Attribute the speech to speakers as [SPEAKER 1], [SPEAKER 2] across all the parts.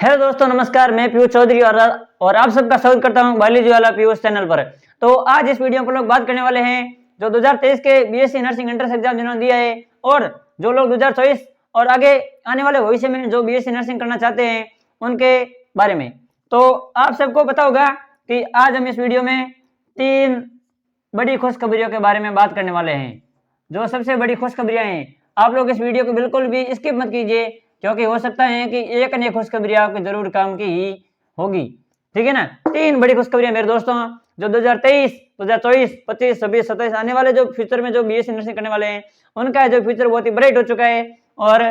[SPEAKER 1] Hello दोस्तों, नमस्कार। मैं पीयूष चौधरी और आप सबका स्वागत करता हूं बायोलॉजी वाला पीयूष चैनल पर। तो आज इस वीडियो में लोग बात करने वाले हैं जो 2023 के बीएससी नर्सिंग एंट्रेंस एग्जाम जिन्होंने दिया है और जो लोग 2024 और आगे आने वाले भविष्य में जो बीएससी नर्सिंग करना चाहते हैं उनके बारे में। तो आप सबको पता होगा कि आज हम इस वीडियो में 3 बड़ी खुशखबरियों के बारे में बात करने वाले हैं। जो सबसे बड़ी खुशखबरियां हैं, आप लोग इस वीडियो को बिल्कुल भी स्किप मत कीजिए, क्योंकि हो सकता है कि एक अन्य खुशखबरी आपके जरूर काम की ही होगी। ठीक है ना। 3 बड़ी खुशखबरियां मेरे दोस्तों, जो 2023, 2024, 25, 26, 27 आने वाले जो फ्यूचर में जो बीएससी नर्सिंग करने वाले हैं उनका जो फ्यूचर बहुत ही ब्राइट हो चुका है। और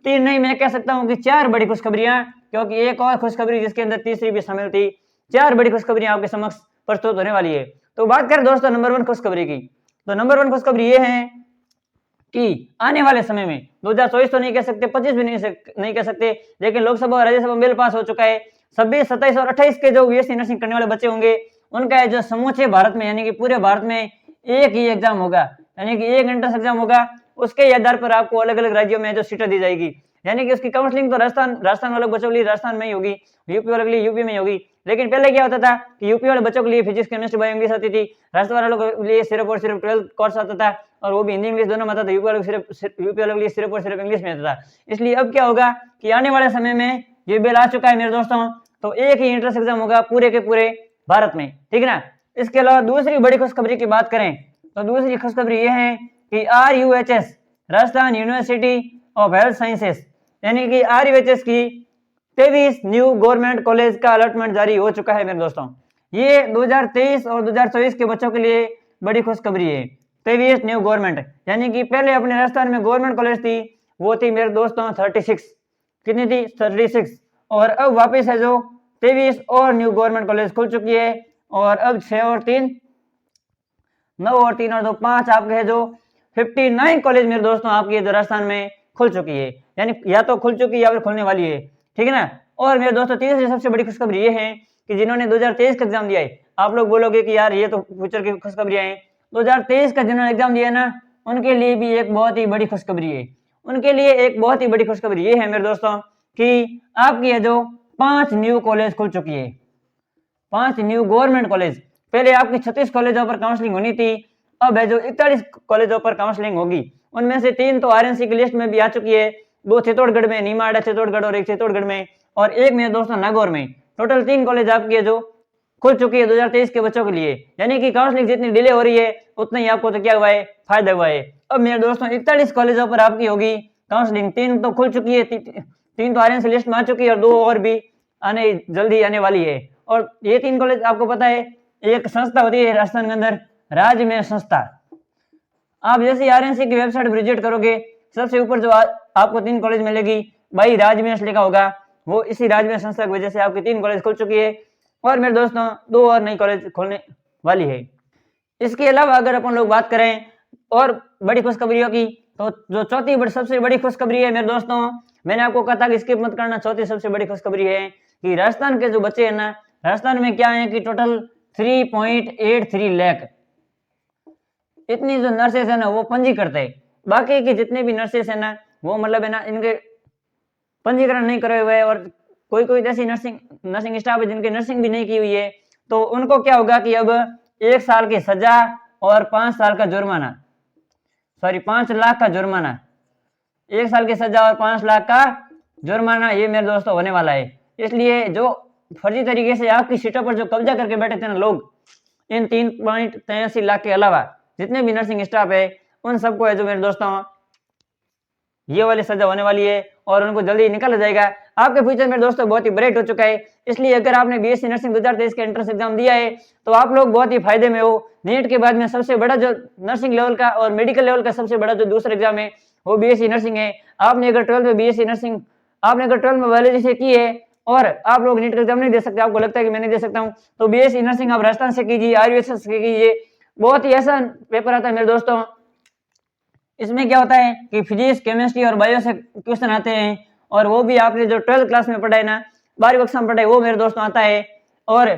[SPEAKER 1] 3 नहीं, मैं कह सकता हूँ कि 4 बड़ी खुशखबरियां, क्योंकि एक और खुशखबरी जिसके अंदर तीसरी भी शामिल थी। 4 बड़ी खुशखबरियां आपके समक्ष प्रस्तुत होने वाली है। तो बात करें दोस्तों नंबर 1 खुशखबरी की, तो नंबर 1 खुशखबरी ये है कि आने वाले समय में 2024 तो नहीं कह सकते, 25 भी नहीं कह सकते, लेकिन लोकसभा और राज्यसभा बिल पास हो चुका है। 26, 27 और 28 के जो बीएससी नर्सिंग करने वाले बच्चे होंगे उनका जो समूचे भारत में यानी कि पूरे भारत में एक ही एग्जाम होगा, यानी कि एक एंट्रेंस एग्जाम होगा। उसके आधार पर आपको अलग अलग राज्यों में जो सीटें दी जाएगी, यानी कि उसकी काउंसलिंग तो राजस्थान वाले बच्चों के लिए राजस्थान में ही होगी, यूपी वालों के लिए यूपी में होगी। लेकिन पहले क्या होता था कि यूपी वाले बच्चों के लिए फिजिक्स, केमिस्ट्री, बायो इंग्लिश आती थी, राजस्थान वालों के लिए सिर्फ और सिर्फ 12th कोर्स आता था, और वो भी हिंदी इंग्लिश दोनों में आता था। यूपी वालों के लिए सिर्फ और सिर्फ इंग्लिश में आता था। इसलिए अब क्या होगा कि आने वाले समय में ये बिल आ चुका है मेरे दोस्तों, तो एक ही एंट्रेंस एग्जाम होगा पूरे के पूरे भारत में। ठीक है ना। इसके अलावा दूसरी बड़ी खुशखबरी की बात करें तो दूसरी खुशखबरी ये है कि RUHS, Rajasthan university of health sciences, यानी कि RUHS की 23 न्यू गवर्नमेंट कॉलेज का अलॉटमेंट जारी हो चुका है मेरे दोस्तों। ये 2023 और 2024 के बच्चों के लिए बड़ी खुशखबरी है। 23 न्यू गवर्नमेंट, यानी कि पहले अपने राजस्थान में गवर्नमेंट कॉलेज थी, वो थी मेरे दोस्तों 36। कितनी थी? 36। और अब वापस है जो 23 और न्यू गवर्नमेंट कॉलेज खुल चुकी है, और अब 6 और 3, 9 और 3 और 2, 5 आपके है जो 59 कॉलेज मेरे दोस्तों आपकी जो राजस्थान में खुल चुकी है, यानी या तो खुल चुकी है या फिर खुलने वाली है। ठीक है ना। और मेरे दोस्तों तीसरी सबसे बड़ी खुशखबरी ये है कि जिन्होंने 2023 का एग्जाम दिया है, आप लोग बोलोगे कि यार ये तो फ्यूचर की खुशखबरियां हैं, 2023 का जिन्होंने एग्जाम दिया ना उनके लिए भी एक बहुत ही बड़ी खुशखबरी है। उनके लिए एक बहुत ही बड़ी खुशखबरी ये है मेरे दोस्तों कि आपकी है जो 5 न्यू कॉलेज खुल चुकी है, 5 न्यू गवर्नमेंट कॉलेज। पहले आपकी 36 कॉलेजों पर काउंसलिंग होनी थी, अब है जो 41 कॉलेजों पर काउंसलिंग होगी। उनमें से 3 तो आरएनसी की लिस्ट में भी आ चुकी है, 2 चित्तौड़गढ़ में, नीमाड़ा चित्तौड़गढ़ और 1 चित्तौड़गढ़ में, और एक में दोस्तों नागौर में। टोटल 3 कॉलेज आपकी है जो खुल चुकी है 2023 के बच्चों के लिए, यानी कि काउंसलिंग जितनी डिले हो रही है उतना ही आपको तो क्या हुआ है, फायदा हुआ है। अब मेरे दोस्तों 41 कॉलेजों पर आपकी होगी काउंसलिंग, 3 तो खुल चुकी है, 3 तो आरएनसी लिस्ट में आ चुकी है, और 2 और भी आने जल्दी आने वाली है। और ये 3 कॉलेज आपको पता है, एक संस्था होती है राजस्थान के अंदर, राज्य में संस्था। आप जैसे आरएनसी की वेबसाइट विजिट करोगे, सबसे ऊपर जो आपको 3 कॉलेज मिलेगी, भाई राजमेश लिखा होगा, वो इसी राजमेश संस्था की वजह से आपकी 3 कॉलेज खुल चुकी है। और मेरे दोस्तों 2 और नई कॉलेज खोलने वाली है। इसके अलावा अगर अपन लोग बात करें और बड़ी खुशखबरियों की, तो जो चौथी सबसे बड़ी खुशखबरी है मेरे दोस्तों, मैंने आपको कहा था कि स्किप मत करना, चौथी सबसे बड़ी खुशखबरी है कि राजस्थान के जो बच्चे हैं ना, राजस्थान में क्या है कि टोटल 3.83 लाख इतनी जो नर्सेस है ना वो पंजीकृत है। बाकी के जितने भी नर्सेस है ना वो मतलब है ना इनके पंजीकरण नहीं करे हुए है, और कोई ऐसी नर्सिंग स्टाफ है जिनकी नर्सिंग भी नहीं की हुई है, तो उनको क्या होगा कि अब 1 साल की सजा और 5 साल का जुर्माना, 5 लाख का जुर्माना, 1 साल की सजा और 5 लाख का जुर्माना, ये मेरे दोस्तों होने वाला है। इसलिए जो फर्जी तरीके से आपकी सीटों पर जो कब्जा करके बैठे थे ना लोग, इन 3.83 लाख के अलावा जितने भी नर्सिंग स्टाफ है उन सबको है जो मेरे दोस्तों ये वाली सजा होने वाली है, और उनको जल्दी निकाला जाएगा। आपके फ्यूचर मेरे दोस्तों बहुत ही ब्राइट हो चुका है। इसलिए अगर आपने बीएससी नर्सिंग 2023 के एंट्रेंस एग्जाम दिया है तो आप लोग बहुत ही फायदे में हो। नीट के बाद में सबसे बड़ा जो नर्सिंग लेवल का और मेडिकल लेवल का सबसे बड़ा जो दूसरा एग्जाम है वो बीएससी नर्सिंग है। आपने अगर 12th में बीएससी नर्सिंग, आपने अगर 12th में बायोलॉजी से की है और आप लोग नीट का एग्जाम नहीं दे सकते, आपको लगता है कि मैं नहीं दे सकता हूँ, तो बीएससी नर्सिंग आप राजस्थान से कीजिए, RUHS से कीजिए। बहुत ही आसान पेपर आता है मेरे दोस्तों। इसमें क्या होता है कि फिजिक्स, केमिस्ट्री और बायो से क्वेश्चन आते हैं, और वो भी आपने जो 12th क्लास में पढ़ा है ना, 12वीं कक्षा में पढ़ा है, वो मेरे दोस्तों आता है। और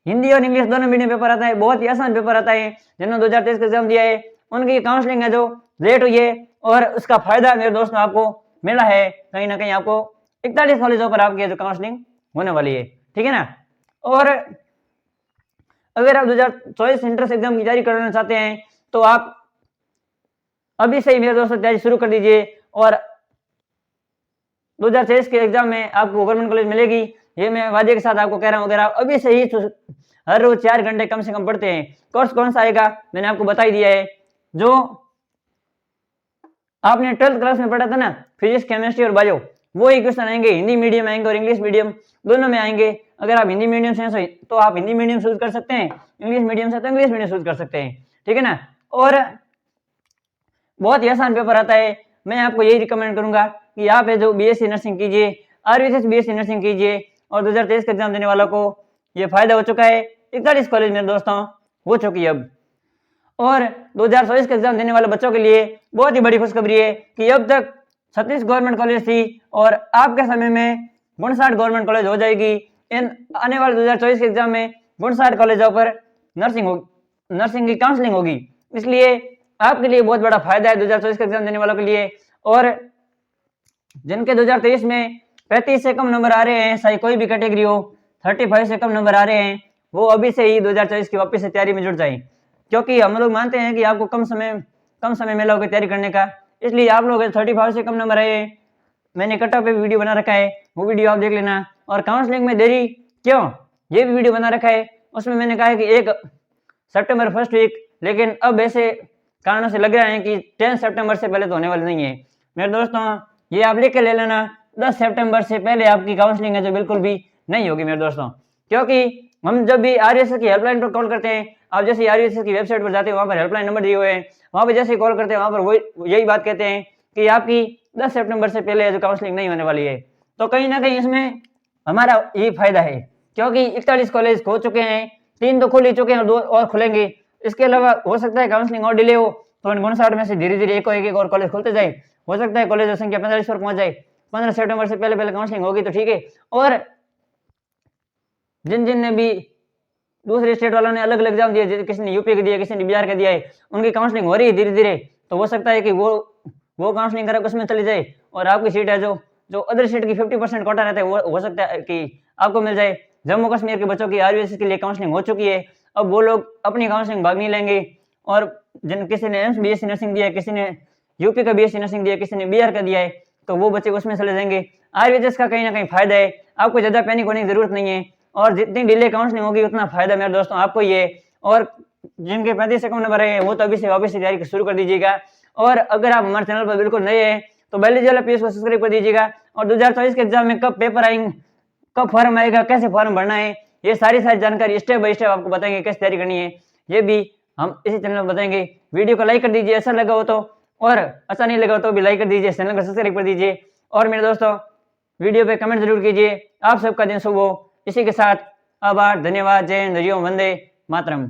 [SPEAKER 1] हिंदी और इंग्लिश दोनों मीडियम पेपर आता है, बहुत ही आसान पेपर आता है। जिन्होंने 2023 का एग्जाम दिया है उनकी काउंसलिंग है जो लेट हुई है, और उसका फायदा मेरे दोस्तों आपको मिला है, कहीं ना कहीं आपको 41 कॉलेजों पर आपकी जो काउंसलिंग होने वाली है, ठीक है ना। और अगर आप 2024 एंट्रेंस एग्जाम की तैयारी करना चाहते हैं तो आप अभी से ही मेरे दोस्तों तैयारी शुरू कर दीजिए और 2023 के एग्जाम में आपको गवर्नमेंट कॉलेज मिलेगी, ये मैं वादे के साथ आपको कह रहा हूँ। अगर आप अभी से ही हर रोज 4 घंटे कम से कम पढ़ते हैं, कोर्स कौन सा आएगा मैंने आपको बता ही दिया है, जो आपने 12th क्लास में पढ़ा था ना, फिजिक्स केमिस्ट्री और बायो, वो ही क्वेश्चन आएंगे, हिंदी मीडियम आएंगे और इंग्लिश मीडियम दोनों में आएंगे। अगर आप हिंदी मीडियम से तो आप हिंदी मीडियम चूज कर सकते हैं, इंग्लिश मीडियम से तो इंग्लिश मीडियम चूज कर सकते हैं, ठीक है ना। और बहुत ही आसान पेपर आता है, मैं आपको यही रिकमेंड करूंगा कि आप जो बीएससी नर्सिंग कीजिए, आरवीएसएस बीएससी नर्सिंग कीजिए और 2023 का एग्जाम देने वालों को ये फायदा हो चुका है। 41 कॉलेज मेरे दोस्तों हो चुकी है अब। और 2024 का एग्जाम देने वाले बच्चों के लिए बहुत ही बड़ी खुशखबरी है कि अब तक 36 गवर्नमेंट कॉलेज थी और आपके समय में 59 गवर्नमेंट कॉलेज हो जाएगी। इन आने वाले 2024 के एग्जाम में 59 कॉलेजों पर नर्सिंग की काउंसलिंग होगी, इसलिए आपके लिए बहुत बड़ा फायदा है 2024 का एग्जाम देने वालों के लिए। और जिनके 2023 में 35 से कम नंबर आ रहे हैं, चाहे कोई भी कैटेगरी हो, 35 से कम नंबर आ रहे हैं, वो अभी से ही 2024 की वापस से तैयारी में जुट जाए, क्योंकि हम लोग मानते हैं कि आपको कम समय मिला होगा तैयारी करने का, इसलिए आप लोग 35 से कम नंबर आए, मैंने कट ऑफ पे वीडियो बना रखा है, वो वीडियो आप देख लेना। और काउंसलिंग में देरी क्यों, ये भी वीडियो बना रखा है, उसमें मैंने कहा है कि 1 सितंबर फर्स्ट वीक, लेकिन अब ऐसे कारणों से लग रहा है कि 10 सितंबर से पहले तो होने वाले नहीं है। मेरे दोस्तों ये आप लिख के ले लेना, 10 सितंबर से पहले आपकी काउंसलिंग है जो बिल्कुल भी नहीं होगी मेरे दोस्तों, क्योंकि हम जब भी आरएसएस की हेल्पलाइन पर कॉल करते हैं, आप जैसे आरएसएस की वेबसाइट पर जाते हैं, वहाँ पर हेल्पलाइन नंबर दिए हुए हैं, वहाँ पर जैसे कॉल करते हैं वहाँ पर वो यही बात कहते हैं कि आपकी 10 सितंबर से पहले जो काउंसलिंग नहीं होने वाली है। तो कहीं ना कहीं इसमें हमारा ये फायदा है, क्योंकि 41 कॉलेज खो चुके हैं, 3 तो खुल ही चुके हैं और 2 और खुलेंगे। इसके अलावा हो सकता है काउंसलिंग और डिले हो, तो 59 में से धीरे धीरे एक और कॉलेज खुलते जाए, हो सकता है कॉलेज संख्या 45 पर पहुंच जाए। 15 सितंबर से पहले काउंसलिंग होगी तो ठीक है। और जिन ने भी दूसरे स्टेट वालों ने अलग अलग एग्जाम दिए, किसी ने यूपी के दिया, किसी ने बिहार के दिया है, उनकी काउंसलिंग हो रही है धीरे धीरे, तो हो सकता है कि वो काउंसलिंग करा उसमें चली जाए और आपकी सीट है जो अदर स्टेट की 50% कोटा रहता है, वो हो सकता है कि आपको मिल जाए। जम्मू कश्मीर के बच्चों की आरवीएसएस के लिए काउंसलिंग हो चुकी है, अब वो लोग अपनी काउंसलिंग भाग नहीं लेंगे। और किसी ने एम्स बीएससी नर्सिंग दिया है, किसी ने यूपी का बीएससी नर्सिंग दिया है, किसी ने बिहार का दिया है, तो वो बच्चे उसमें चले जाएंगे। आरवीएसएस का कहीं ना कहीं फायदा है, आपको ज्यादा पैनिक होने की जरूरत नहीं है, और जितनी डिले काउंसलिंग होगी उतना फायदा मेरे दोस्तों आपको ही है। और जिनके 35 से कम नंबर है वो तो अभी से वापस से तैयारी शुरू कर दीजिएगा। और अगर आप हमारे चैनल पर बिल्कुल नए हैं तो बायोलॉजी वाला पेज को सब्सक्राइब कर दीजिएगा। और 2024 के एग्जाम में कब पेपर आएंगे, कब फॉर्म आएगा, कैसे फॉर्म भरना है, ये सारी जानकारी स्टेप बाय स्टेप आपको बताएंगे, कैसे तैयारी करनी है, ये भी हम इसी चैनल पर बताएंगे। वीडियो को लाइक कर दीजिए अच्छा लगा हो तो, और अच्छा नहीं लगा तो भी लाइक कर दीजिए, चैनल को सब्सक्राइब कर दीजिए। और मेरे दोस्तों वीडियो पे कमेंट जरूर कीजिए। आप सबका दिन शुभ हो। इसी के साथ आभार, धन्यवाद, जय हिंद, हरिओम, वंदे मातरम।